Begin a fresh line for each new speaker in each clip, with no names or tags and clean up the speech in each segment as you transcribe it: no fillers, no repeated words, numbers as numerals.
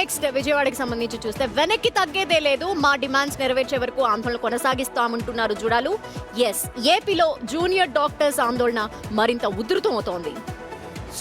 Next విజయవాడకి సంబంధించి చూస్తే వెనక్కి తగ్గేదే లేదు, మా డిమాండ్స్ నెరవేర్చే వరకు ఆందోళన కొనసాగిస్తామంటున్నారు జుడాలు. ఎస్, ఏపీలో జూనియర్ డాక్టర్స్ ఆందోళన మరింత ఉధృతం అవుతోంది.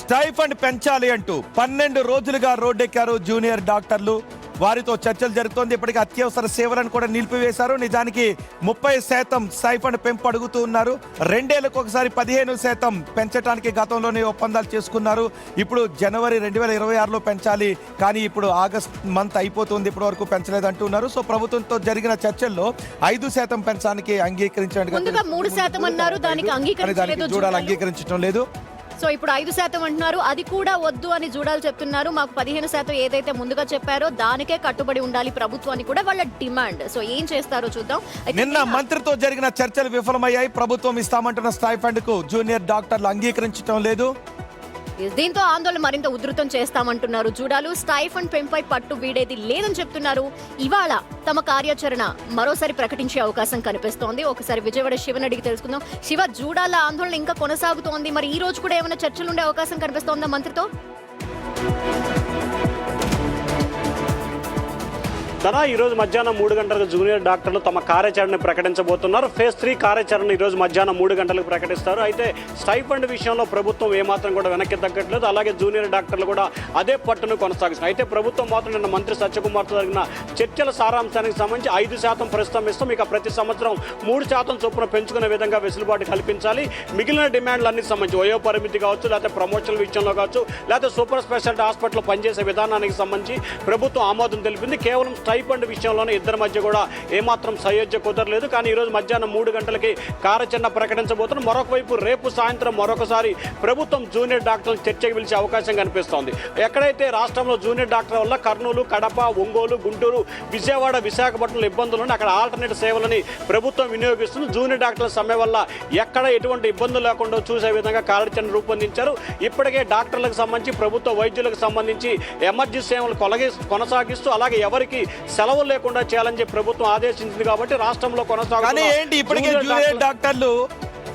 స్టైఫండ్ పెంచాలి అంటూ 12 రోజులుగా రోడ్డెక్కారు జూనియర్ డాక్టర్లు. వారితో చర్చలు జరుగుతోంది. ఇప్పటికీ అత్యవసర సేవలను కూడా నిలిపివేశారు. నిజానికి 30% స్టైఫండ్ పెంపు అడుగుతూ ఉన్నారు. 2 ఏళ్లకు ఒకసారి 15% పెంచడానికి గతంలోనే ఒప్పందాలు చేసుకున్నారు. ఇప్పుడు జనవరి 2026లో పెంచాలి, కానీ ఇప్పుడు ఆగస్ట్ మంత్ అయిపోతుంది, ఇప్పటి వరకు పెంచలేదంటున్నారు. సో ప్రభుత్వంతో జరిగిన చర్చల్లో 5% పెంచడానికి అంగీకరించినట్టుగా
3% అన్నారు, దానికి
అంగీకరించడం లేదు.
సో ఇప్పుడు 5% అంటున్నారు, అది కూడా వద్దు అని జూడాలు చెప్తున్నారు. మాకు 15% ఏదైతే ముందుగా చెప్పారో దానికే కట్టుబడి ఉండాలి ప్రభుత్వాన్ని కూడా వాళ్ళ డిమాండ్. సో ఏం చేస్తారో చూద్దాం.
నిన్న మంత్రితో జరిగిన చర్చలు విఫలమయ్యాయి. ప్రభుత్వం ఇస్తామంటున్న స్టైఫండ్ కు జూనియర్ డాక్టర్లు అంగీకరించడం లేదు.
దీంతో ఆందోళన మరింత ఉధృతం చేస్తామంటున్నారు జూడాలు. స్టైఫండ్ పెంపై పట్టు వీడేది లేదని చెప్తున్నారు. ఇవాళ తమ కార్యాచరణ మరోసారి ప్రకటించే అవకాశం కనిపిస్తోంది. ఒకసారి విజయవాడ శివని అడిగి తెలుసుకుందాం. శివ, జూడాల ఆందోళన ఇంకా కొనసాగుతోంది, మరి ఈ రోజు కూడా ఏమైనా చర్చలు ఉండే అవకాశం కనిపిస్తోందా మంత్రితో?
ఈ రోజు మధ్యాహ్నం 3 గంటలకు జూనియర్ డాక్టర్లు తమ కార్యాచరణ ప్రకటించబోతున్నారు. ఫేజ్ 3 కార్యాచరణ ఈ రోజు మధ్యాహ్నం 3 గంటలకు ప్రకటిస్తారు. అయితే స్టైఫండ్ విషయంలో ప్రభుత్వం ఏమాత్రం కూడా వెనక్కి తగ్గట్లేదు. అలాగే జూనియర్ డాక్టర్లు కూడా అదే పట్టును కొనసాగిస్తున్నారు. అయితే ప్రభుత్వం మాత్రం నిన్న మంత్రి సత్యకుమార్తో జరిగిన చర్చల సారాంశానికి సంబంధించి 5% ప్రస్తుతం ఇస్తాం, ఇక ప్రతి సంవత్సరం 3% చొప్పున పెంచుకునే విధంగా వెసులుబాటు కల్పించాలి. మిగిలిన డిమాండ్లన్నీ సంబంధించి వయో పరిమితి కావచ్చు, లేకపోతే ప్రమోషనల్ విషయంలో కావచ్చు, లేకపోతే సూపర్ స్పెషాలిటీ హాస్పిటల్ పనిచేసే విధానానికి సంబంధించి ప్రభుత్వం ఆమోదం తెలిపింది. కేవలం స్టైఫండ్ విషయంలోనే ఇద్దరి మధ్య కూడా ఏమాత్రం సయోధ్య కుదరలేదు. కానీ ఈరోజు మధ్యాహ్నం 3 గంటలకి కార్యాచరణ ప్రకటించబోతున్నారు. మరొక వైపు రేపు సాయంత్రం మరొకసారి ప్రభుత్వం జూనియర్ డాక్టర్లను చర్చకు పిలిచే అవకాశం కనిపిస్తోంది. ఎక్కడైతే రాష్ట్రంలో జూనియర్ డాక్టర్ వల్ల కర్నూలు, కడప, ఒంగోలు, గుంటూరు, విజయవాడ, విశాఖపట్నంలో ఇబ్బందులు ఉన్నాయి, అక్కడ ఆల్టర్నేట్ సేవలని ప్రభుత్వం వినియోగిస్తుంది. జూనియర్ డాక్టర్ల సమ్మె వల్ల ఎక్కడ ఎటువంటి ఇబ్బందులు లేకుండా చూసే విధంగా కార్యాచరణ రూపొందించారు. ఇప్పటికే డాక్టర్లకు సంబంధించి, ప్రభుత్వ వైద్యులకు సంబంధించి ఎమర్జెన్సీ సేవలు కొనసాగిస్తూ అలాగే ఎవరికి సెలవు లేకుండా చేయాలని చెప్పి ప్రభుత్వం ఆదేశించింది. కాబట్టి రాష్ట్రంలో
జూనియర్ డాక్టర్లు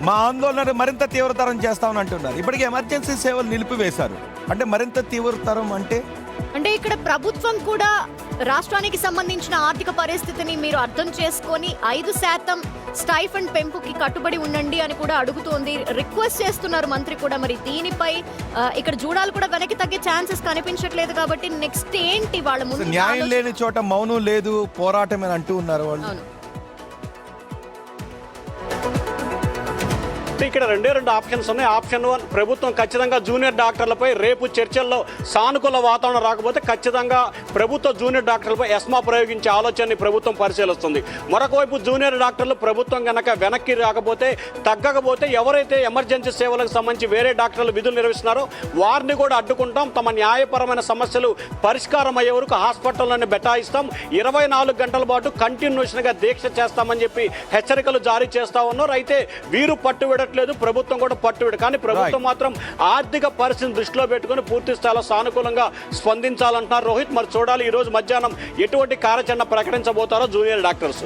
మా ఆందోళన మరింత తీవ్రతరం చేస్తామని అంటున్నారు. ఇప్పటికే ఎమర్జెన్సీ సేవలు నిలిపివేశారు అంటే మరింత తీవ్రతరం అంటే
ఇక్కడ ప్రభుత్వం కూడా రాష్ట్రానికి సంబంధించిన ఆర్థిక పరిస్థితిని మీరు అర్థం చేసుకొని 5% స్టైఫండ్ పెంపుకి కట్టుబడి ఉండండి అని కూడా అడుగుతోంది, రిక్వెస్ట్ చేస్తున్నారు మంత్రి కూడా. మరి దీనిపై ఇక్కడ జూడాలు కూడా వెనక్కి తగ్గే ఛాన్సెస్ కనిపించట్లేదు. కాబట్టి నెక్స్ట్ ఏంటి వాళ్ళ ముందు?
న్యాయం లేని చోట మౌనం లేదు, పోరాటం అని అంటూ ఉన్నారు వాళ్ళు.
ఇక్కడ 2 ఆప్షన్స్ ఉన్నాయి. ఆప్షన్ 1, ప్రభుత్వం ఖచ్చితంగా జూనియర్ డాక్టర్లపై రేపు చర్చల్లో సానుకూల వాతావరణం రాకపోతే ఖచ్చితంగా ప్రభుత్వ జూనియర్ డాక్టర్లపై ఎస్మా ప్రయోగించే ఆలోచనని ప్రభుత్వం పరిశీలిస్తుంది. మరొక వైపు జూనియర్ డాక్టర్లు ప్రభుత్వం కనుక వెనక్కి రాకపోతే, తగ్గకపోతే ఎవరైతే ఎమర్జెన్సీ సేవలకు సంబంధించి వేరే డాక్టర్లు విధులు నిర్వహిస్తున్నారో వారిని కూడా అడ్డుకుంటాం, తమ న్యాయపరమైన సమస్యలు పరిష్కారం అయ్యే వరకు హాస్పిటల్లోనే బెటాయిస్తాం, 24 గంటల పాటు కంటిన్యూషన్గా దీక్ష చేస్తామని చెప్పి హెచ్చరికలు జారీ చేస్తా ఉన్నారు. అయితే వీరు పట్టుబడి ప్రభుత్వం కూడా పట్టుబడి, కానీ ప్రభుత్వం మాత్రం ఆర్థిక పరిస్థితిని దృష్టిలో పెట్టుకుని పూర్తి స్థాయిలో సానుకూలంగా స్పందించాలంటున్నారు. రోహిత్, మరి చూడాలి ఈ రోజు మధ్యాహ్నం ఎటువంటి కార్యాచరణ ప్రకటించబోతారో జూనియర్ డాక్టర్స్.